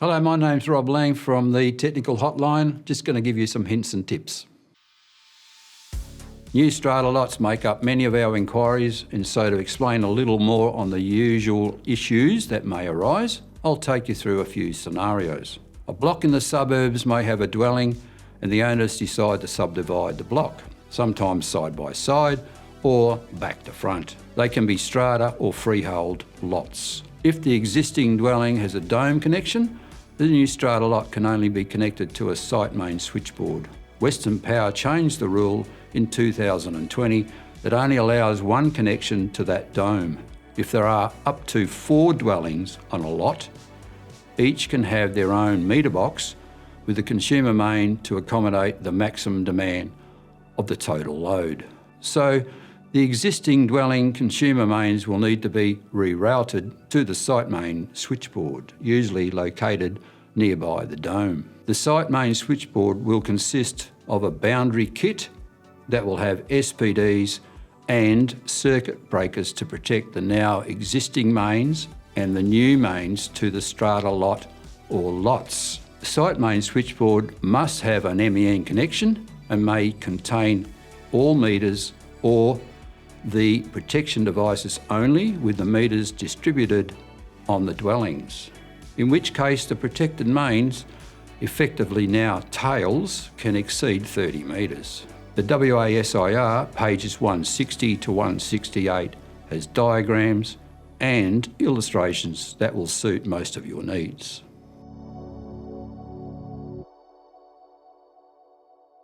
Hello, my name's Rob Lang from the Technical Hotline. Just going to give you some hints and tips. New strata lots make up many of our inquiries, and so to explain a little more on the usual issues that may arise, I'll take you through a few scenarios. A block in the suburbs may have a dwelling and the owners decide to subdivide the block, sometimes side by side or back to front. They can be strata or freehold lots. If the existing dwelling has a dome connection, the new strata lot can only be connected to a site main switchboard. Western Power changed the rule in 2020 that only allows one connection to that dome. If there are up to 4 dwellings on a lot, each can have their own meter box with the consumer main to accommodate the maximum demand of the total load. So the existing dwelling consumer mains will need to be rerouted to the site main switchboard, usually located nearby the dome. The site main switchboard will consist of a boundary kit that will have SPDs and circuit breakers to protect the now existing mains and the new mains to the strata lot or lots. The site main switchboard must have an MEN connection and may contain all meters or the protection devices only, with the meters distributed on the dwellings, in which case the protected mains, effectively now tails, can exceed 30 metres. The WASIR, pages 160 to 168, has diagrams and illustrations that will suit most of your needs.